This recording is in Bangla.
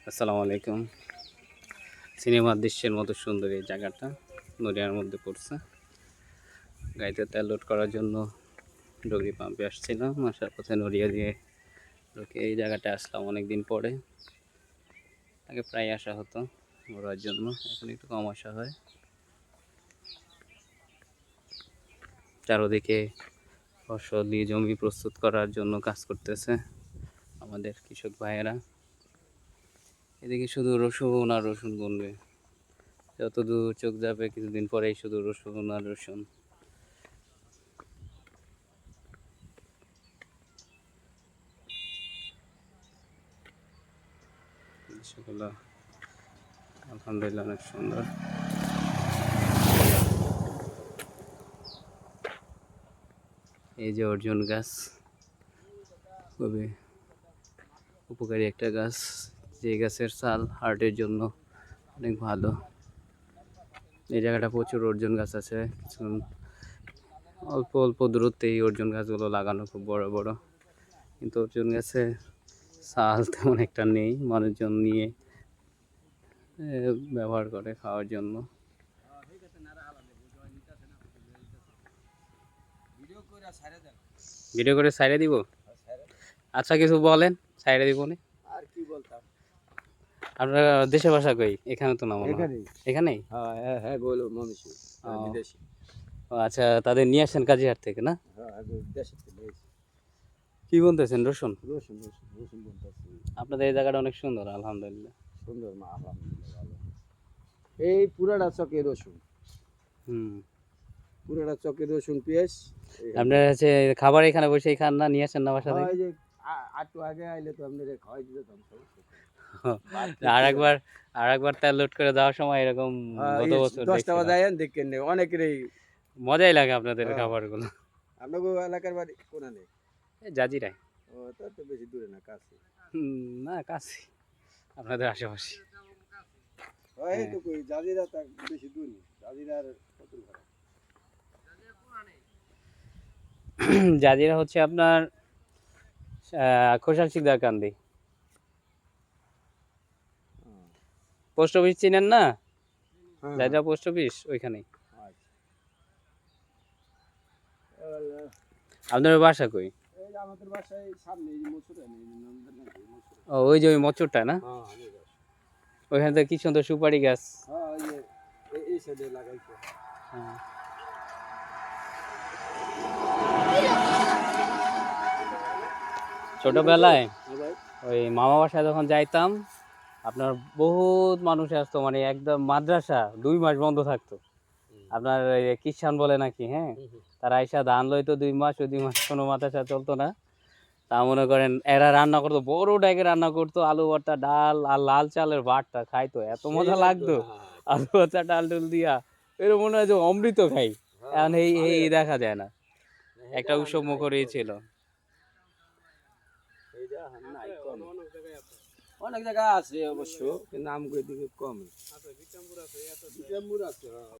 আসসালামু আলাইকুম। সিনেমার দৃশ্যের মতো সুন্দর এই জায়গাটা নড়িয়ার মধ্যে পড়ছে। গাড়িতে তেল লোড করার জন্য ডগরি পাম্পে আসছিলাম, আসার পথে নড়িয়া দিয়ে ঢুকে এই জায়গাটা আসলাম অনেক দিন পরে। আগে প্রায় আসা হতো ঘোরার জন্য, এখন একটু কম আসা হয়। চারদিকে ফসল দিয়ে জমি প্রস্তুত করার জন্য কাজ করতেছে আমাদের কৃষক ভাইয়েরা। এদিকে শুধু রসুন আর রসুন বুনবে, যতদূর চোখ যাবে কিছুদিন পরেই শুধু রসুন আর রসুন। দৃশ্যগুলো আলহামদুলিল্লাহ অনেক সুন্দর। এই যে অর্জুন গাছ, খুবই উপকারী একটা গাছ, যে গাছের ছাল হার্টের জন্য অনেক ভালো। এই জায়গাটা প্রচুর অর্জুন গাছ আছে, কিছু অল্প অল্প দূরত্বে এই অর্জুন গাছগুলো লাগানো, খুব বড় বড়, কিন্তু অর্জুন গাছে ছাল তেমন একটা নেই, মানুষজন নিয়ে ব্যবহার করে খাওয়ার জন্য। ভিডিও করে সাইডে দিব। আচ্ছা কিছু বলেন, সাইডে দিব না। আর কি বলতাম, আপনার দেশের ভাষা কই? এখানে তো নাম এখানেই। এখানেই। হ্যাঁ হ্যাঁ বলো মনীষী বিদেশি। ও আচ্ছা, তাদের নিয়ে আসেন কাজিহাট থেকে না? হ্যাঁ দেশে থেকে কি বলতেছেন? রসুন? রসুন রসুন রসুন বলতেছি। আপনাদের এই জায়গাটা অনেক সুন্দর আলহামদুলিল্লাহ। সুন্দর মা আলহামদুলিল্লাহ ভালো। এই পুরাটা চকে রসুন, হুম। পুরাটা চকে রসুন পেঁয়াজ। আপনার হচ্ছে খাবার এখানে বসে খান না, নিয়ে আসেন না বাসা হ্যাঁ থেকে? এই যে একটু আগে আইলে তো আপনাদের খাওয়াই দিতাম। আর একবার তেল লোড করে দেওয়ার সময় এরকম গত বছর 10টা দেখছিলাম। বাজায় দেখেন অনেকেরই মজাই লাগে আপনাদের হ্যাঁ। খাবারগুলো। আপনাদের এলাকার বাড়ি কোনা নেই? জাজিরায়। ও তার তো বেশি দূরে না, কাছে। না কাছে, আপনাদের আশেপাশে। এই তো কই জাজিরা তা বেশি দূর নেই, জাজিরার কত ভাড়া? জাজিরা হচ্ছে আপনার খোসাল শিকদার কান্দি। পোস্ট অফিস চিনেন না? জাজিরা পোস্ট অফিস ওইখানেই। আপনার বাসা কই? এই যে আমাদের বাসায় সামনে এই মসুরা নেই, ও ওই যে ওই মচুরটা না? ওইখানে তো কি সুন্দর সুপারি গাছ। হ্যাঁ ওই যে এই সাইডে লাগাইছে। হ্যাঁ। ছোটবেলায় ওই মামা বাসায় যখন যাইতাম, আপনার বহুত মানুষ আসতো, মানে একদম মাদ্রাসা 2 মাস বন্ধ থাকতো। আপনার কিষান বলে নাকি, হ্যাঁ, তারা আইসা ধান লইতো 2 মাস, ওই 2 মাস কোনো মাদ্রাসা চলতো না। তা মনে করেন এরা রান্না করতো, বড় ডাইকে রান্না করতো, আলু ভর্তা, ডাল আর লাল চালের ভাতটা খাইতো, এত মজা লাগতো। আলু ভর্তা ডাল টুল দিয়া এর মনে হয় যে অমৃত খাই। এখন এই এই দেখা যায় না, একটা উৎসব মুখরই ছিল। অনেক জায়গায় আছে অবশ্য, কিন্তু নাম দিকে কম। বিক্রমপুর আছে।